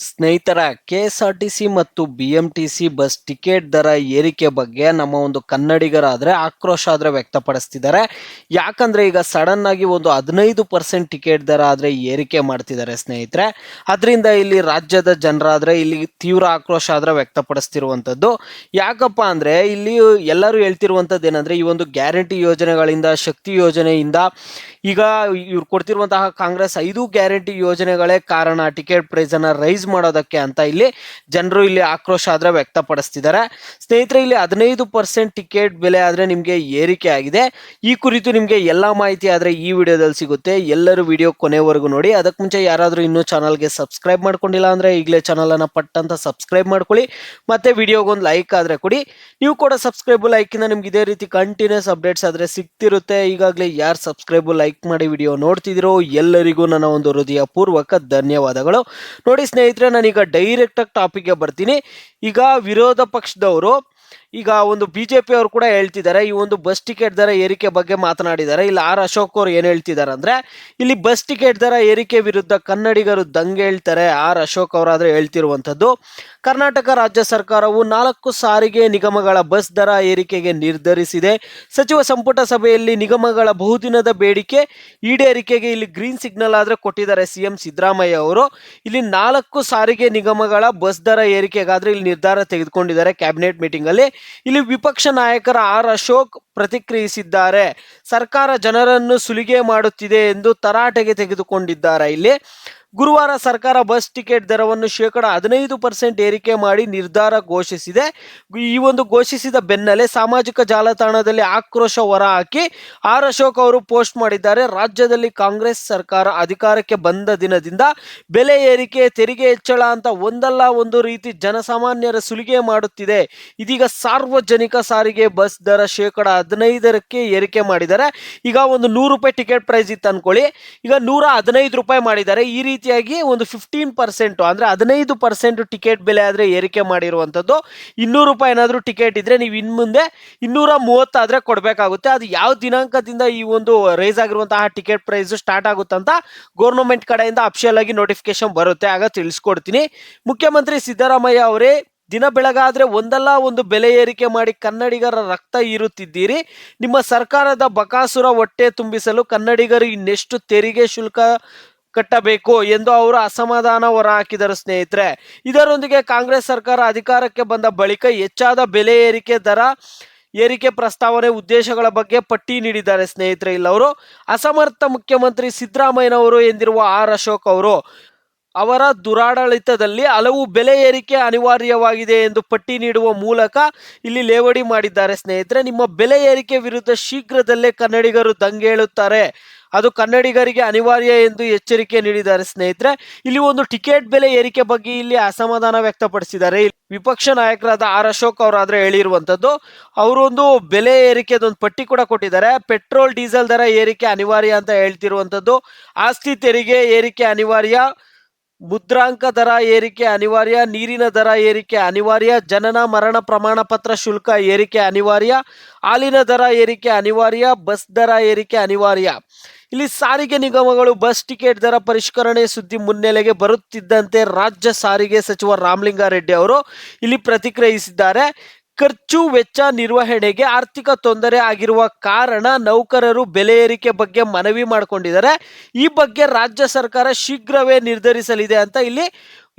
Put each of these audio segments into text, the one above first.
ಸ್ನೇಹಿತರ ಕೆ.ಎಸ್.ಆರ್.ಟಿ.ಸಿ ಮತ್ತು BMTC bus ticket ದರ ಏರಿಕೆ ಬಗ್ಗೆ ನಮ್ಮ ಒಂದು ಕನ್ನಡಿಗರಾದ್ರೆ ಆಕ್ರೋಶ ಆದ್ರೆ ವ್ಯಕ್ತಪಡಿಸ್ತಿದ್ದಾರೆ. ಯಾಕಂದ್ರೆ ಈಗ ಸಡನ್ ಆಗಿ ಒಂದು 15% ಟಿಕೆಟ್ ದರ ಆದ್ರೆ ಏರಿಕೆ ಮಾಡ್ತಿದ್ದಾರೆ ಸ್ನೇಹಿತರೆ. ಅದರಿಂದ ಇಲ್ಲಿ ರಾಜ್ಯದ ಜನರಾದ್ರೆ ಇಲ್ಲಿ ತೀವ್ರ ಆಕ್ರೋಶ ಆದ್ರೆ ವ್ಯಕ್ತಪಡಿಸ್ತಿರುವಂತದ್ದು. ಯಾಕಪ್ಪ ಅಂದ್ರೆ ಇಲ್ಲಿ ಎಲ್ಲರೂ ಹೇಳ್ತಿರುವಂತದ್ದು ಏನಂದ್ರೆ ಈ ಒಂದು ಗ್ಯಾರಂಟಿ ಯೋಜನೆಗಳಿಂದ, ಶಕ್ತಿ ಯೋಜನೆಯಿಂದ, ಈಗ ಇವ್ರು ಕೊಡ್ತಿರುವಂತಹ ಕಾಂಗ್ರೆಸ್ 5 ಗ್ಯಾರಂಟಿ ಯೋಜನೆಗಳೇ ಕಾರಣ ಟಿಕೆಟ್ ಪ್ರೈಸ್ ಅನ್ನ ರೈಸ್ ಮಾಡೋದಕ್ಕೆ ಅಂತ ಇಲ್ಲಿ ಜನರು ಇಲ್ಲಿ ಆಕ್ರೋಶ ಆದ್ರೆ ವ್ಯಕ್ತಪಡಿಸ್ತಿದ್ದಾರೆ. ಸ್ನೇಹಿತರೆ, ಇಲ್ಲಿ 15% ಟಿಕೆಟ್ ಬೆಲೆ ಆದ್ರೆ ನಿಮ್ಗೆ ಏರಿಕೆ ಆಗಿದೆ. ಈ ಕುರಿತು ನಿಮ್ಗೆ ಎಲ್ಲಾ ಮಾಹಿತಿ ಆದ್ರೆ ಈ ವಿಡಿಯೋದಲ್ಲಿ ಸಿಗುತ್ತೆ. ಎಲ್ಲರೂ ವಿಡಿಯೋ ಕೊನೆವರೆಗೂ ನೋಡಿ. ಅದಕ್ಕೆ ಮುಂಚೆ ಯಾರಾದ್ರೂ ಇನ್ನೂ ಚಾನಲ್ಗೆ ಸಬ್ಸ್ಕ್ರೈಬ್ ಮಾಡ್ಕೊಂಡಿಲ್ಲ ಅಂದ್ರೆ ಈಗಲೇ ಚಾನಲ್ ಅನ್ನ ಪಟ್ ಅಂತ ಸಬ್ಸ್ಕ್ರೈಬ್ ಮಾಡ್ಕೊಳ್ಳಿ. ಮತ್ತೆ ವಿಡಿಯೋಗೆ ಒಂದು ಲೈಕ್ ಆದ್ರೆ ಕೊಡಿ. ನೀವು ಕೂಡ ಸಬ್ಸ್ಕ್ರೈಬ್ ಲೈಕ್ ಇಂದ ನಿಮ್ಗೆ ಇದೇ ರೀತಿ ಕಂಟಿನ್ಯೂಸ್ ಅಪ್ಡೇಟ್ಸ್ ಆದ್ರೆ ಸಿಗ್ತಿರುತ್ತೆ. ಈಗಾಗಲೇ ಯಾರು ಸಬ್ಸ್ಕ್ರೈಬ್ ಲೈಕ್ ಮಾಡಿ ವಿಡಿಯೋ ನೋಡ್ತಿದಿರೋ ಎಲ್ಲರಿಗೂ ನನ್ನ ಒಂದು ಹೃದಯ ಪೂರ್ವಕ ಧನ್ಯವಾದಗಳು. ನೋಡಿ ಸ್ನೇಹಿತರೆ, ನಾನೀಗ ಡೈರೆಕ್ಟ್ ಆಗಿ ಟಾಪಿಕ್ಗೆ ಬರ್ತೀನಿ. ಈಗ ವಿರೋಧ ಪಕ್ಷದವರು ಈಗ ಒಂದು ಬಿಜೆಪಿ ಅವರು ಕೂಡ ಹೇಳ್ತಿದ್ದಾರೆ, ಈ ಒಂದು ಬಸ್ ಟಿಕೆಟ್ ದರ ಏರಿಕೆ ಬಗ್ಗೆ ಮಾತನಾಡಿದ್ದಾರೆ. ಇಲ್ಲಿ ಆರ್ ಅಶೋಕ್ ಅವರು ಏನ್ ಹೇಳ್ತಿದ್ದಾರೆ ಅಂದ್ರೆ, ಇಲ್ಲಿ ಬಸ್ ಟಿಕೆಟ್ ದರ ಏರಿಕೆ ವಿರುದ್ಧ ಕನ್ನಡಿಗರು ದಂಗೆ ಹೇಳ್ತಾರೆ. ಆರ್ ಅಶೋಕ್ ಅವರಾದ್ರೆ ಹೇಳ್ತಿರುವಂತದ್ದು, ಕರ್ನಾಟಕ ರಾಜ್ಯ ಸರ್ಕಾರವು 4 ಸಾರಿಗೆ ನಿಗಮಗಳ ಬಸ್ ದರ ಏರಿಕೆಗೆ ನಿರ್ಧರಿಸಿದೆ. ಸಚಿವ ಸಂಪುಟ ಸಭೆಯಲ್ಲಿ ನಿಗಮಗಳ ಬಹುದಿನದ ಬೇಡಿಕೆ ಈಡೇರಿಕೆಗೆ ಇಲ್ಲಿ ಗ್ರೀನ್ ಸಿಗ್ನಲ್ ಆದ್ರೆ ಕೊಟ್ಟಿದ್ದಾರೆ ಸಿಎಂ ಸಿದ್ದರಾಮಯ್ಯ ಅವರು. ಇಲ್ಲಿ 4 ಸಾರಿಗೆ ನಿಗಮಗಳ ಬಸ್ ದರ ಏರಿಕೆಗಾದ್ರೆ ಇಲ್ಲಿ ನಿರ್ಧಾರ ತೆಗೆದುಕೊಂಡಿದ್ದಾರೆ ಕ್ಯಾಬಿನೆಟ್ ಮೀಟಿಂಗ್ ಅಲ್ಲಿ. ಇಲ್ಲಿ ವಿಪಕ್ಷ ನಾಯಕರ ಆರ್ ಅಶೋಕ್ ಪ್ರತಿಕ್ರಿಯಿಸಿದ್ದಾರೆ. ಸರ್ಕಾರ ಜನರನ್ನು ಸುಲಿಗೆ ಮಾಡುತ್ತಿದೆ ಎಂದು ತರಾಟೆಗೆ ತೆಗೆದುಕೊಂಡಿದ್ದಾರೆ. ಇಲ್ಲಿ ಗುರುವಾರ ಸರ್ಕಾರ ಬಸ್ ಟಿಕೆಟ್ ದರವನ್ನು 15% ಏರಿಕೆ ಮಾಡಿ ನಿರ್ಧಾರ ಘೋಷಿಸಿದೆ. ಈ ಒಂದು ಘೋಷಿಸಿದ ಬೆನ್ನಲ್ಲೇ ಸಾಮಾಜಿಕ ಜಾಲತಾಣದಲ್ಲಿ ಆಕ್ರೋಶ ಹೊರಹಾಕಿ ಆರ್ ಅಶೋಕ್ ಅವರು ಪೋಸ್ಟ್ ಮಾಡಿದ್ದಾರೆ. ರಾಜ್ಯದಲ್ಲಿ ಕಾಂಗ್ರೆಸ್ ಸರ್ಕಾರ ಅಧಿಕಾರಕ್ಕೆ ಬಂದ ದಿನದಿಂದ ಬೆಲೆ ಏರಿಕೆ, ತೆರಿಗೆ ಹೆಚ್ಚಳ ಅಂತ ಒಂದಲ್ಲ ಒಂದು ರೀತಿ ಜನಸಾಮಾನ್ಯರ ಸುಲಿಗೆ ಮಾಡುತ್ತಿದೆ. ಇದೀಗ ಸಾರ್ವಜನಿಕ ಸಾರಿಗೆ ಬಸ್ ದರ 15% ಏರಿಕೆ ಮಾಡಿದ್ದಾರೆ. ಈಗ ಒಂದು 100 ರೂಪಾಯಿ ಟಿಕೆಟ್ ಪ್ರೈಸ್ ಇತ್ತು ಅನ್ಕೊಳ್ಳಿ, ಈಗ 115 ರೂಪಾಯಿ ಮಾಡಿದ್ದಾರೆ. ಈ ರೀತಿಯಾಗಿ ಒಂದು 15% ಅಂದ್ರೆ 15% ಟಿಕೆಟ್ ಬೆಲೆ ಆದ್ರೆ ಏರಿಕೆ ಮಾಡಿರುವಂತದ್ದು. 200 ರೂಪಾಯಿ ಏನಾದ್ರೂ ಟಿಕೆಟ್ ಇದ್ರೆ ನೀವು ಇನ್ ಮುಂದೆ 230 ಆದ್ರೆ ಕೊಡ್ಬೇಕಾಗುತ್ತೆ. ಅದು ಯಾವ ದಿನಾಂಕದಿಂದ ಈ ಒಂದು ರೈಸ್ ಆಗಿರುವಂತಹ ಟಿಕೆಟ್ ಪ್ರೈಸ್ ಸ್ಟಾರ್ಟ್ ಆಗುತ್ತಂತ ಗೌರ್ಮೆಂಟ್ ಕಡೆಯಿಂದ ಅಫಿಷಿಯಲ್ ಆಗಿ ನೋಟಿಫಿಕೇಶನ್ ಬರುತ್ತೆ, ಆಗ ತಿಳಿಸ್ಕೊಡ್ತೀನಿ. ಮುಖ್ಯಮಂತ್ರಿ ಸಿದ್ದರಾಮಯ್ಯ ಅವರೇ ದಿನ ಬೆಳಗಾದ್ರೆ ಒಂದಲ್ಲ ಒಂದು ಬೆಲೆ ಏರಿಕೆ ಮಾಡಿ ಕನ್ನಡಿಗರ ರಕ್ತ ಹೀರುತ್ತಿದ್ದೀರಿ. ನಿಮ್ಮ ಸರ್ಕಾರದ ಬಕಾಸುರ ಹೊಟ್ಟೆ ತುಂಬಿಸಲು ಕನ್ನಡಿಗರು ಇನ್ನೆಷ್ಟು ತೆರಿಗೆ ಶುಲ್ಕ ಕಟ್ಟಬೇಕು ಎಂದು ಅವರು ಅಸಮಾಧಾನ ಹೊರಹಾಕಿದರು. ಸ್ನೇಹಿತರೆ, ಇದರೊಂದಿಗೆ ಕಾಂಗ್ರೆಸ್ ಸರ್ಕಾರ ಅಧಿಕಾರಕ್ಕೆ ಬಂದ ಬಳಿಕ ಹೆಚ್ಚಾದ ಬೆಲೆ ದರ ಏರಿಕೆ ಪ್ರಸ್ತಾವನೆ ಉದ್ದೇಶಗಳ ಬಗ್ಗೆ ಪಟ್ಟಿ ನೀಡಿದ್ದಾರೆ. ಸ್ನೇಹಿತರೆ, ಇಲ್ಲವರು ಅಸಮರ್ಥ ಮುಖ್ಯಮಂತ್ರಿ ಸಿದ್ದರಾಮಯ್ಯನವರು ಎಂದಿರುವ ಆರ್ ಅಶೋಕ್ ಅವರು ಅವರ ದುರಾಡಳಿತದಲ್ಲಿ ಹಲವು ಬೆಲೆ ಏರಿಕೆ ಅನಿವಾರ್ಯವಾಗಿದೆ ಎಂದು ಪಟ್ಟಿ ನೀಡುವ ಮೂಲಕ ಇಲ್ಲಿ ಲೇವಡಿ ಮಾಡಿದ್ದಾರೆ. ಸ್ನೇಹಿತರೆ, ನಿಮ್ಮ ಬೆಲೆ ಏರಿಕೆ ವಿರುದ್ಧ ಶೀಘ್ರದಲ್ಲೇ ಕನ್ನಡಿಗರು ದಂಗೇಳುತ್ತಾರೆ, ಅದು ಕನ್ನಡಿಗರಿಗೆ ಅನಿವಾರ್ಯ ಎಂದು ಎಚ್ಚರಿಕೆ ನೀಡಿದ್ದಾರೆ. ಸ್ನೇಹಿತರೆ, ಇಲ್ಲಿ ಒಂದು ಟಿಕೆಟ್ ಬೆಲೆ ಏರಿಕೆ ಬಗ್ಗೆ ಇಲ್ಲಿ ಅಸಮಾಧಾನ ವ್ಯಕ್ತಪಡಿಸಿದ್ದಾರೆ ವಿಪಕ್ಷ ನಾಯಕರಾದ ಆರ್ ಅಶೋಕ್ ಅವರಾದ್ರೆ ಹೇಳಿರುವಂತದ್ದು. ಅವರು ಒಂದು ಬೆಲೆ ಏರಿಕೆದೊಂದು ಪಟ್ಟಿ ಕೂಡ ಕೊಟ್ಟಿದ್ದಾರೆ. ಪೆಟ್ರೋಲ್ ಡೀಸೆಲ್ ದರ ಏರಿಕೆ ಅನಿವಾರ್ಯ ಅಂತ ಹೇಳ್ತಿರುವಂತದ್ದು, ಆಸ್ತಿ ತೆರಿಗೆ ಏರಿಕೆ ಅನಿವಾರ್ಯ, ಮುದ್ರಾಂಕ ದರ ಏರಿಕೆ ಅನಿವಾರ್ಯ, ನೀರಿನ ದರ ಏರಿಕೆ ಅನಿವಾರ್ಯ, ಜನನ ಮರಣ ಪ್ರಮಾಣ ಪತ್ರ ಶುಲ್ಕ ಏರಿಕೆ ಅನಿವಾರ್ಯ, ಹಾಲಿನ ದರ ಏರಿಕೆ ಅನಿವಾರ್ಯ, ಬಸ್ ದರ ಏರಿಕೆ ಅನಿವಾರ್ಯ. ಇಲ್ಲಿ ಸಾರಿಗೆ ನಿಗಮಗಳು ಬಸ್ ಟಿಕೆಟ್ ದರ ಪರಿಷ್ಕರಣೆ ಸುದ್ದಿ ಮುನ್ನೆಲೆಗೆ ಬರುತ್ತಿದ್ದಂತೆ ರಾಜ್ಯ ಸಾರಿಗೆ ಸಚಿವ ರಾಮಲಿಂಗಾರೆಡ್ಡಿ ಅವರು ಇಲ್ಲಿ ಪ್ರತಿಕ್ರಿಯಿಸಿದ್ದಾರೆ. ಖರ್ಚು ವೆಚ್ಚ ನಿರ್ವಹಣೆಗೆ ಆರ್ಥಿಕ ತೊಂದರೆ ಆಗಿರುವ ಕಾರಣ ನೌಕರರು ಬೆಲೆ ಏರಿಕೆ ಬಗ್ಗೆ ಮನವಿ ಮಾಡಿಕೊಂಡಿದ್ದಾರೆ. ಈ ಬಗ್ಗೆ ರಾಜ್ಯ ಸರ್ಕಾರ ಶೀಘ್ರವೇ ನಿರ್ಧರಿಸಲಿದೆ ಅಂತ ಇಲ್ಲಿ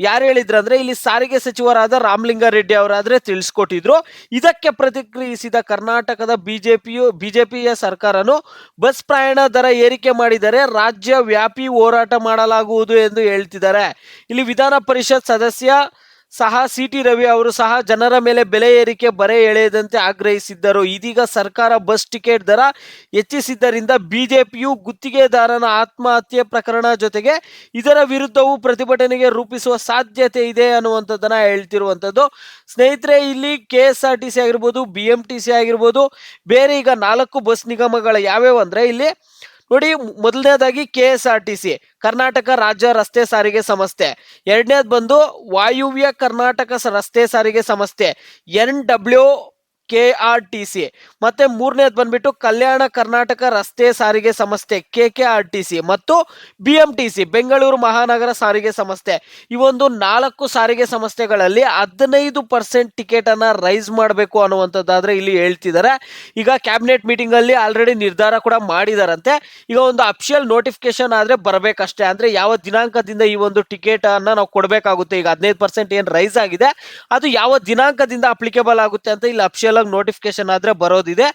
ಯಾರು ಹೇಳಿದ್ರಂದ್ರೆ, ಇಲ್ಲಿ ಸಾರಿಗೆ ಸಚಿವರಾದ ರಾಮಲಿಂಗಾರೆಡ್ಡಿ ಅವರಾದ್ರೆ ತಿಳಿಸ್ಕೊಟ್ಟಿದ್ರು. ಇದಕ್ಕೆ ಪ್ರತಿಕ್ರಿಯಿಸಿದ ಕರ್ನಾಟಕದ ಬಿಜೆಪಿಯ ಸರ್ಕಾರನು ಬಸ್ ಪ್ರಯಾಣ ದರ ಏರಿಕೆ ಮಾಡಿದರೆ ರಾಜ್ಯ ವ್ಯಾಪಿ ಹೋರಾಟ ಮಾಡಲಾಗುವುದು ಎಂದು ಹೇಳ್ತಿದ್ದಾರೆ. ಇಲ್ಲಿ ವಿಧಾನ ಪರಿಷತ್ ಸದಸ್ಯ ಸಹ ಸಿ.ಟಿ. ರವಿ ಅವರು ಸಹ ಜನರ ಮೇಲೆ ಬೆಲೆ ಏರಿಕೆ ಬರೆ ಎಳೆಯದಂತೆ ಆಗ್ರಹಿಸಿದ್ದರು. ಇದೀಗ ಸರ್ಕಾರ ಬಸ್ ಟಿಕೆಟ್ ದರ ಹೆಚ್ಚಿಸಿದ್ದರಿಂದ ಬಿಜೆಪಿಯು ಗುತ್ತಿಗೆದಾರನ ಆತ್ಮಹತ್ಯೆ ಪ್ರಕರಣ ಜೊತೆಗೆ ಇದರ ವಿರುದ್ಧವೂ ಪ್ರತಿಭಟನೆಗೆ ರೂಪಿಸುವ ಸಾಧ್ಯತೆ ಇದೆ ಅನ್ನುವಂಥದ್ದನ್ನ ಹೇಳ್ತಿರುವಂಥದ್ದು. ಸ್ನೇಹಿತರೆ, ಇಲ್ಲಿ ಕೆ.ಎಸ್.ಆರ್.ಟಿ.ಸಿ ಆಗಿರ್ಬೋದು, ಬಿ.ಎಂ.ಟಿ.ಸಿ ಆಗಿರ್ಬೋದು, ಬೇರೆ ಈಗ 4 ಬಸ್ ನಿಗಮಗಳ ಯಾವ್ಯಾವ ಅಂದ್ರೆ ಇಲ್ಲಿ ನೋಡಿ, ಮೊದಲನೇದಾಗಿ ಕೆ.ಎಸ್.ಆರ್.ಟಿ.ಸಿ ಕರ್ನಾಟಕ ರಾಜ್ಯ ರಸ್ತೆ ಸಾರಿಗೆ ಸಂಸ್ಥೆ, ಎರಡನೇದು ಬಂದು ವಾಯುವ್ಯ ಕರ್ನಾಟಕ ರಸ್ತೆ ಸಾರಿಗೆ ಸಂಸ್ಥೆ NWKC KRTC, ಮತ್ತೆ ಮೂರನೇದು ಬಂದ್ಬಿಟ್ಟು ಕಲ್ಯಾಣ ಕರ್ನಾಟಕ ರಸ್ತೆ ಸಾರಿಗೆ ಸಂಸ್ಥೆ KKRTC ಮತ್ತು BMTC ಬೆಂಗಳೂರು ಮಹಾನಗರ ಸಾರಿಗೆ ಸಂಸ್ಥೆ. ಈ ಒಂದು 4 ಸಾರಿಗೆ ಸಂಸ್ಥೆಗಳಲ್ಲಿ 15% ಟಿಕೆಟ್ ಅನ್ನ ರೈಸ್ ಮಾಡಬೇಕು ಅನ್ನುವಂಥದ್ದಾದ್ರೆ ಇಲ್ಲಿ ಹೇಳ್ತಿದ್ದಾರೆ. ಈಗ ಕ್ಯಾಬಿನೆಟ್ ಮೀಟಿಂಗ್ ಅಲ್ಲಿ ಆಲ್ರೆಡಿ ನಿರ್ಧಾರ ಕೂಡ ಮಾಡಿದಾರಂತೆ. ಈಗ ಒಂದು ಅಫಿಷಿಯಲ್ ನೋಟಿಫಿಕೇಶನ್ ಆದ್ರೆ ಬರಬೇಕಷ್ಟೇ. ಅಂದ್ರೆ ಯಾವ ದಿನಾಂಕದಿಂದ ಈ ಒಂದು ಟಿಕೆಟ್ ಅನ್ನ ನಾವು ಕೊಡಬೇಕಾಗುತ್ತೆ, ಈಗ 15% ಏನ್ ರೈಸ್ ಆಗಿದೆ ಅದು ಯಾವ ದಿನಾಂಕದಿಂದ ಅಪ್ಲಿಕೇಬಲ್ ಆಗುತ್ತೆ ಅಂತ ಇಲ್ಲಿ ಅಫಿಷಿಯಲ್ ಆಗಿ ನೋಟಿಫಿಕೇಶನ್ ಆದ್ರೆ ಬರೋದಿದೆ.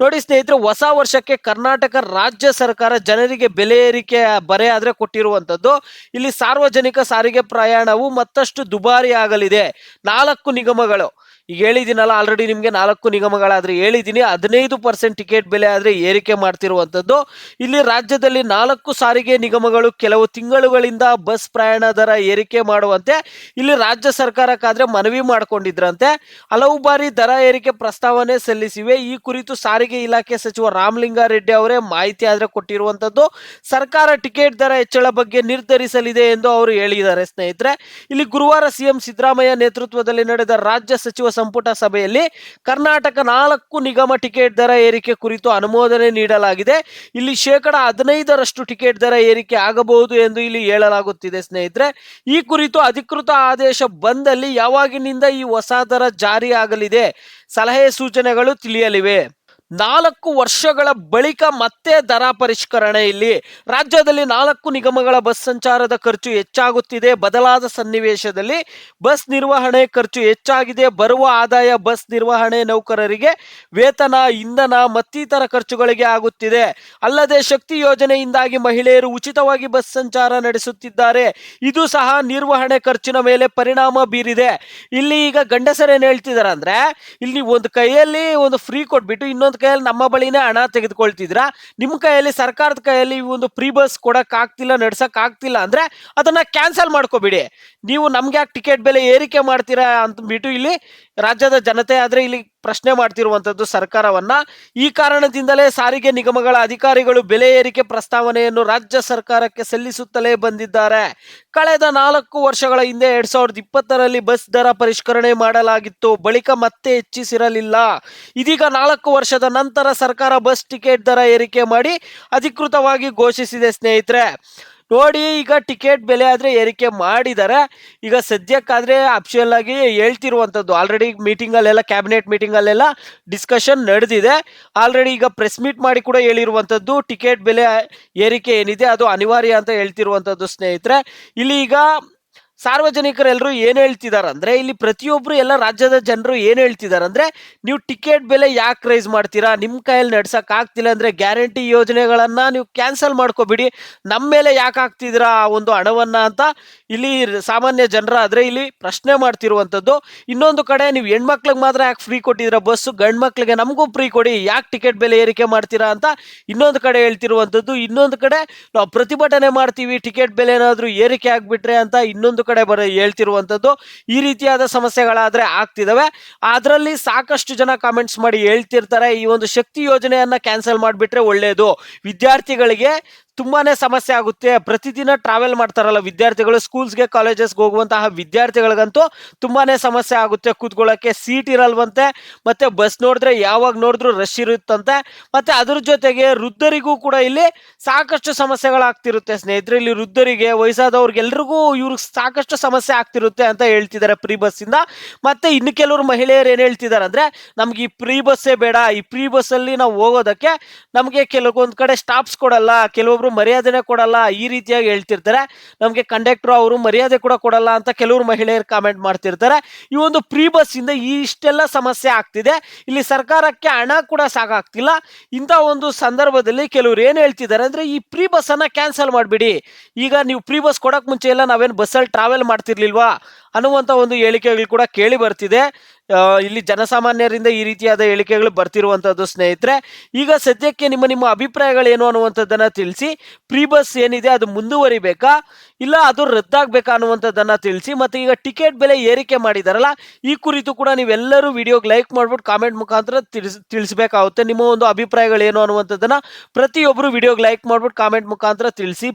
ನೋಡಿ ಸ್ನೇಹಿತರೆ, ಹೊಸ ವರ್ಷಕ್ಕೆ ಕರ್ನಾಟಕ ರಾಜ್ಯ ಸರ್ಕಾರ ಜನರಿಗೆ ಬೆಲೆ ಏರಿಕೆ ಬರೆ ಆದ್ರೆ ಕೊಟ್ಟಿರುವಂತದ್ದು. ಇಲ್ಲಿ ಸಾರ್ವಜನಿಕ ಸಾರಿಗೆ ಪ್ರಯಾಣವು ಮತ್ತಷ್ಟು ದುಬಾರಿ ಆಗಲಿದೆ. 4 ನಿಗಮಗಳು, ಈಗ ಹೇಳಿದ್ದೀನಲ್ಲ ಆಲ್ರೆಡಿ ನಿಮಗೆ 4 ನಿಗಮಗಳಾದ್ರೆ ಹೇಳಿದ್ದೀನಿ. 15% ಟಿಕೆಟ್ ಬೆಲೆ ಆದ್ರೆ ಏರಿಕೆ ಮಾಡ್ತಿರುವಂತದ್ದು. ಇಲ್ಲಿ ರಾಜ್ಯದಲ್ಲಿ 4 ಸಾರಿಗೆ ನಿಗಮಗಳು ಕೆಲವು ತಿಂಗಳುಗಳಿಂದ ಬಸ್ ಪ್ರಯಾಣ ದರ ಏರಿಕೆ ಮಾಡುವಂತೆ ಇಲ್ಲಿ ರಾಜ್ಯ ಸರ್ಕಾರಕ್ಕಾದ್ರೆ ಮನವಿ ಮಾಡಿಕೊಂಡಿದ್ರಂತೆ. ಹಲವು ಬಾರಿ ದರ ಏರಿಕೆ ಪ್ರಸ್ತಾವನೆ ಸಲ್ಲಿಸಿವೆ. ಈ ಕುರಿತು ಸಾರಿಗೆ ಇಲಾಖೆ ಸಚಿವ ರಾಮಲಿಂಗಾರೆಡ್ಡಿ ಅವರೇ ಮಾಹಿತಿ ಆದ್ರೆ ಕೊಟ್ಟಿರುವಂತದ್ದು. ಸರ್ಕಾರ ಟಿಕೆಟ್ ದರ ಹೆಚ್ಚಳ ಬಗ್ಗೆ ನಿರ್ಧರಿಸಲಿದೆ ಎಂದು ಅವರು ಹೇಳಿದ್ದಾರೆ. ಸ್ನೇಹಿತರೆ, ಇಲ್ಲಿ ಗುರುವಾರ ಸಿಎಂ ಸಿದ್ದರಾಮಯ್ಯ ನೇತೃತ್ವದಲ್ಲಿ ನಡೆದ ರಾಜ್ಯ ಸಚಿವ ಸಂಪುಟ ಸಭೆಯಲ್ಲಿ ಕರ್ನಾಟಕ 4 ನಿಗಮ ಟಿಕೆಟ್ ದರ ಏರಿಕೆ ಕುರಿತು ಅನುಮೋದನೆ ನೀಡಲಾಗಿದೆ. ಇಲ್ಲಿ 15% ಟಿಕೆಟ್ ದರ ಏರಿಕೆ ಆಗಬಹುದು ಎಂದು ಇಲ್ಲಿ ಹೇಳಲಾಗುತ್ತಿದೆ. ಸ್ನೇಹಿತರೆ, ಈ ಕುರಿತು ಅಧಿಕೃತ ಆದೇಶ ಬಂದಲ್ಲಿ ಯಾವಾಗಿನಿಂದ ಈ ಹೊಸ ದರ ಜಾರಿ ಆಗಲಿದೆ, ಸಲಹೆ ಸೂಚನೆಗಳು ತಿಳಿಯಲಿವೆ. 4 ವರ್ಷಗಳ ಬಳಿಕ ಮತ್ತೆ ದರ ಪರಿಷ್ಕರಣೆ. ಇಲ್ಲಿ ರಾಜ್ಯದಲ್ಲಿ 4 ನಿಗಮಗಳ ಬಸ್ ಸಂಚಾರದ ಖರ್ಚು ಹೆಚ್ಚಾಗುತ್ತಿದೆ. ಬದಲಾದ ಸನ್ನಿವೇಶದಲ್ಲಿ ಬಸ್ ನಿರ್ವಹಣೆ ಖರ್ಚು ಹೆಚ್ಚಾಗಿದೆ. ಬರುವ ಆದಾಯ ಬಸ್ ನಿರ್ವಹಣೆ ನೌಕರರಿಗೆ ವೇತನ, ಇಂಧನ ಮತ್ತಿತರ ಖರ್ಚುಗಳಿಗೆ ಆಗುತ್ತಿದೆ. ಅಲ್ಲದೆ ಶಕ್ತಿ ಯೋಜನೆಯಿಂದಾಗಿ ಮಹಿಳೆಯರು ಉಚಿತವಾಗಿ ಬಸ್ ಸಂಚಾರ ನಡೆಸುತ್ತಿದ್ದಾರೆ. ಇದು ಸಹ ನಿರ್ವಹಣೆ ಖರ್ಚಿನ ಮೇಲೆ ಪರಿಣಾಮ ಬೀರಿದೆ. ಇಲ್ಲಿ ಈಗ ಗಂಡಸರು ಏನ್ ಹೇಳ್ತಿದಾರೆ ಅಂದ್ರೆ, ಇಲ್ಲಿ ಒಂದು ಕೈಯಲ್ಲಿ ಒಂದು ಫ್ರೀ ಕೊಟ್ಬಿಟ್ಟು ಇನ್ನೊಂದು ಕೈಯಲ್ಲಿ ನಮ್ಮ ಬಳಿನೇ ಹಣ ತೆಗೆದುಕೊಳ್ತಿದ್ರ. ನಿಮ್ಮ ಕೈಯಲ್ಲಿ, ಸರ್ಕಾರದ ಕೈಯಲ್ಲಿ ಈ ಒಂದು ಫ್ರೀ ಬಸ್ ಕೊಡಕ್ ಆಗ್ತಿಲ್ಲ, ನಡ್ಸಕ್ ಆಗ್ತಿಲ್ಲ ಅಂದ್ರೆ ಅದನ್ನ ಕ್ಯಾನ್ಸಲ್ ಮಾಡ್ಕೋಬಿಡಿ. ನೀವು ನಮ್ಗೆ ಯಾಕೆ ಟಿಕೆಟ್ ಬೆಲೆ ಏರಿಕೆ ಮಾಡ್ತೀರಾ ಅಂತ ಬಿಟ್ಟು ಇಲ್ಲಿ ರಾಜ್ಯದ ಜನತೆ ಆದ್ರೆ ಇಲ್ಲಿ ಪ್ರಶ್ನೆ ಮಾಡ್ತಿರುವಂತದ್ದು ಸರ್ಕಾರವನ್ನ. ಈ ಕಾರಣದಿಂದಲೇ ಸಾರಿಗೆ ನಿಗಮಗಳ ಅಧಿಕಾರಿಗಳು ಬೆಲೆ ಏರಿಕೆ ಪ್ರಸ್ತಾವನೆಯನ್ನು ರಾಜ್ಯ ಸರ್ಕಾರಕ್ಕೆ ಸಲ್ಲಿಸುತ್ತಲೇ ಬಂದಿದ್ದಾರೆ. ಕಳೆದ 4 ವರ್ಷಗಳ ಹಿಂದೆ 2020ರಲ್ಲಿ ಬಸ್ ದರ ಪರಿಷ್ಕರಣೆ ಮಾಡಲಾಗಿತ್ತು. ಬಳಿಕ ಮತ್ತೆ ಹೆಚ್ಚಿಸಿರಲಿಲ್ಲ. ಇದೀಗ 4 ವರ್ಷದ ನಂತರ ಸರ್ಕಾರ ಬಸ್ ಟಿಕೆಟ್ ದರ ಏರಿಕೆ ಮಾಡಿ ಅಧಿಕೃತವಾಗಿ ಘೋಷಿಸಿದೆ. ಸ್ನೇಹಿತರೆ ನೋಡಿ, ಈಗ ಟಿಕೆಟ್ ಬೆಲೆ ಆದ್ರೆ ಏರಿಕೆ ಮಾಡಿದ್ದಾರೆ. ಈಗ ಸದ್ಯಕ್ಕಾದ್ರೆ ಅಫಿಷಿಯಲ್ ಆಗಿ ಹೇಳ್ತಿರುವಂತದ್ದು, ಆಲ್ರೆಡಿ ಮೀಟಿಂಗ್ ಅಲ್ಲೆಲ್ಲ, ಕ್ಯಾಬಿನೆಟ್ ಮೀಟಿಂಗ್ ಅಲ್ಲೆಲ್ಲ ಡಿಸ್ಕಷನ್ ನಡೆದಿದೆ. ಆಲ್ರೆಡಿ ಈಗ ಪ್ರೆಸ್ ಮೀಟ್ ಮಾಡಿ ಕೂಡ ಹೇಳಿರುವಂತದ್ದು, ಟಿಕೆಟ್ ಬೆಲೆ ಏರಿಕೆ ಏನಿದೆ ಅದು ಅನಿವಾರ್ಯ ಅಂತ ಹೇಳ್ತಿರುವಂತದ್ದು. ಸ್ನೇಹಿತರೆ, ಇಲ್ಲಿ ಈಗ ಸಾರ್ವಜನಿಕರೆಲ್ಲರೂ ಏನ್ ಹೇಳ್ತಿದಾರೆ ಅಂದ್ರೆ, ಇಲ್ಲಿ ಪ್ರತಿಯೊಬ್ರು ಎಲ್ಲ ರಾಜ್ಯದ ಜನರು ಏನ್ ಹೇಳ್ತಿದಾರೆ ಅಂದ್ರೆ, ನೀವು ಟಿಕೆಟ್ ಬೆಲೆ ಯಾಕೆ ರೈಸ್ ಮಾಡ್ತೀರಾ, ನಿಮ್ ಕೈಯಲ್ಲಿ ನಡ್ಸಕ್ ಆಗ್ತಿಲ್ಲ ಅಂದ್ರೆ ಗ್ಯಾರಂಟಿ ಯೋಜನೆಗಳನ್ನ ನೀವು ಕ್ಯಾನ್ಸಲ್ ಮಾಡ್ಕೋಬಿಡಿ, ನಮ್ಮ ಮೇಲೆ ಯಾಕೆ ಹಾಕ್ತಿದ್ದೀರಾ ಆ ಒಂದು ಹಣವನ್ನ ಅಂತ ಇಲ್ಲಿ ಸಾಮಾನ್ಯ ಜನರ ಆದ್ರೆ ಇಲ್ಲಿ ಪ್ರಶ್ನೆ ಮಾಡ್ತಿರುವಂತದ್ದು. ಇನ್ನೊಂದು ಕಡೆ ನೀವು ಹೆಣ್ಮಕ್ಳಿಗೆ ಮಾತ್ರ ಯಾಕೆ ಫ್ರೀ ಕೊಟ್ಟಿದ್ರ ಬಸ್ಸು, ಗಂಡ್ ಮಕ್ಳಿಗೆ ನಮಗೂ ಫ್ರೀ ಕೊಡಿ, ಯಾಕೆ ಟಿಕೆಟ್ ಬೆಲೆ ಏರಿಕೆ ಮಾಡ್ತೀರಾ ಅಂತ ಇನ್ನೊಂದು ಕಡೆ ಹೇಳ್ತಿರುವಂತದ್ದು. ಇನ್ನೊಂದು ಕಡೆ ನಾವು ಪ್ರತಿಭಟನೆ ಮಾಡ್ತೀವಿ ಟಿಕೆಟ್ ಬೆಲೆ ಏನಾದ್ರೂ ಏರಿಕೆ ಆಗ್ಬಿಟ್ರೆ ಅಂತ ಇನ್ನೊಂದು ಕಡೆ ಹೇಳ್ತಿರುವಂತದ್ದು. ಈ ರೀತಿಯಾದ ಸಮಸ್ಯೆಗಳಾದ್ರೆ ಆಗ್ತಿದಾವೆ. ಅದರಲ್ಲಿ ಸಾಕಷ್ಟು ಜನ ಕಾಮೆಂಟ್ಸ್ ಮಾಡಿ ಹೇಳ್ತಿರ್ತಾರೆ, ಈ ಒಂದು ಶಕ್ತಿ ಯೋಜನೆಯನ್ನ ಕ್ಯಾನ್ಸಲ್ ಮಾಡಿಬಿಟ್ರೆ ಒಳ್ಳೆಯದು, ವಿದ್ಯಾರ್ಥಿಗಳಿಗೆ ತುಂಬಾನೇ ಸಮಸ್ಯೆ ಆಗುತ್ತೆ. ಪ್ರತಿದಿನ ಟ್ರಾವೆಲ್ ಮಾಡ್ತಾರಲ್ಲ ವಿದ್ಯಾರ್ಥಿಗಳು, ಸ್ಕೂಲ್ಸ್ಗೆ ಕಾಲೇಜಸ್ಗೆ ಹೋಗುವಂತಹ ವಿದ್ಯಾರ್ಥಿಗಳಿಗಂತೂ ತುಂಬಾನೇ ಸಮಸ್ಯೆ ಆಗುತ್ತೆ. ಕೂತ್ಕೊಳ್ಳೋಕೆ ಸೀಟ್ ಇರಲ್ವಂತೆ, ಮತ್ತೆ ಬಸ್ ನೋಡಿದ್ರೆ ಯಾವಾಗ ನೋಡಿದ್ರು ರಶ್ ಇರುತ್ತಂತೆ. ಮತ್ತೆ ಅದ್ರ ಜೊತೆಗೆ ವೃದ್ಧರಿಗೂ ಕೂಡ ಇಲ್ಲಿ ಸಾಕಷ್ಟು ಸಮಸ್ಯೆಗಳಾಗ್ತಿರುತ್ತೆ. ಸ್ನೇಹಿತರೆ, ಇಲ್ಲಿ ವೃದ್ಧರಿಗೆ, ವಯಸ್ಸಾದವ್ರಿಗೆಲ್ರಿಗೂ ಇವ್ರಿಗೆ ಸಾಕಷ್ಟು ಸಮಸ್ಯೆ ಆಗ್ತಿರುತ್ತೆ ಅಂತ ಹೇಳ್ತಿದ್ದಾರೆ ಫ್ರೀ ಬಸ್ ಇಂದ. ಮತ್ತೆ ಇನ್ನು ಕೆಲವರು ಮಹಿಳೆಯರು ಏನ್ ಹೇಳ್ತಿದ್ದಾರೆ ಅಂದ್ರೆ, ನಮ್ಗೆ ಈ ಫ್ರೀ ಬಸ್ಸೇ ಬೇಡ, ಈ ಫ್ರೀ ಬಸ್ ಅಲ್ಲಿ ನಾವು ಹೋಗೋದಕ್ಕೆ ನಮ್ಗೆ ಕೆಲವೊಂದ್ ಕಡೆ ಸ್ಟಾಪ್ಸ್ ಕೊಡಲ್ಲ, ಕೆಲವೊಬ್ರು ಮರ್ಯಾದೆನೆ ಕೊಡಲ್ಲ, ಈ ರೀತಿಯಾಗಿ ಹೇಳ್ತಿರ್ತಾರೆ. ನಮ್ಗೆ ಕಂಡಕ್ಟರ್ ಅವರು ಮರ್ಯಾದೆ ಕೂಡ ಕೊಡಲ್ಲ ಅಂತ ಕೆಲವರು ಮಹಿಳೆಯರು ಕಾಮೆಂಟ್ ಮಾಡ್ತಿರ್ತಾರೆ. ಈ ಒಂದು ಫ್ರೀ ಬಸ್ ಇಂದ ಇಷ್ಟೆಲ್ಲ ಸಮಸ್ಯೆ ಆಗ್ತಿದೆ. ಇಲ್ಲಿ ಸರ್ಕಾರಕ್ಕೆ ಹಣ ಕೂಡ ಸಾಕಾಗ್ತಿಲ್ಲ. ಇಂಥ ಒಂದು ಸಂದರ್ಭದಲ್ಲಿ ಕೆಲವರು ಏನ್ ಹೇಳ್ತಿದ್ದಾರೆ ಅಂದ್ರೆ, ಈ ಫ್ರೀ ಬಸ್ ಅನ್ನ ಕ್ಯಾನ್ಸಲ್ ಮಾಡ್ಬಿಡಿ, ಈಗ ನೀವು ಫ್ರೀ ಬಸ್ ಕೊಡಕ್ ಮುಂಚೆ ಎಲ್ಲ ನಾವೇನು ಬಸ್ಸಲ್ಲಿ ಟ್ರಾವೆಲ್ ಮಾಡ್ತಿರ್ಲಿಲ್ವಾ ಅನ್ನುವಂಥ ಒಂದು ಹೇಳಿಕೆಗಳು ಕೂಡ ಕೇಳಿ ಬರ್ತಿದೆ. ಇಲ್ಲಿ ಜನಸಾಮಾನ್ಯರಿಂದ ಈ ರೀತಿಯಾದ ಹೇಳಿಕೆಗಳು ಬರ್ತಿರುವಂತದ್ದು. ಸ್ನೇಹಿತರೆ, ಈಗ ಸದ್ಯಕ್ಕೆ ನಿಮ್ಮ ಅಭಿಪ್ರಾಯಗಳೇನು ಅನ್ನುವಂಥದ್ದನ್ನ ತಿಳಿಸಿ. ಫ್ರೀ ಬಸ್ ಏನಿದೆ ಅದು ಮುಂದುವರಿಬೇಕಾ ಇಲ್ಲ ಅದು ರದ್ದಾಗಬೇಕಾ ಅನ್ನುವಂಥದ್ದನ್ನ ತಿಳಿಸಿ. ಮತ್ತೆ ಈಗ ಟಿಕೆಟ್ ಬೆಲೆ ಏರಿಕೆ ಮಾಡಿದಾರಲ್ಲ, ಈ ಕುರಿತು ಕೂಡ ನೀವೆಲ್ಲರೂ ವಿಡಿಯೋಗೆ ಲೈಕ್ ಮಾಡ್ಬಿಟ್ಟು ಕಾಮೆಂಟ್ ಮುಖಾಂತರ ತಿಳಿಸಬೇಕಾಗುತ್ತೆ. ನಿಮ್ಮ ಒಂದು ಅಭಿಪ್ರಾಯಗಳೇನು ಅನ್ನುವಂಥದ್ದನ್ನ ಪ್ರತಿಯೊಬ್ಬರು ವಿಡಿಯೋಗೆ ಲೈಕ್ ಮಾಡ್ಬಿಟ್ಟು ಕಾಮೆಂಟ್ ಮುಖಾಂತರ ತಿಳಿಸಿ.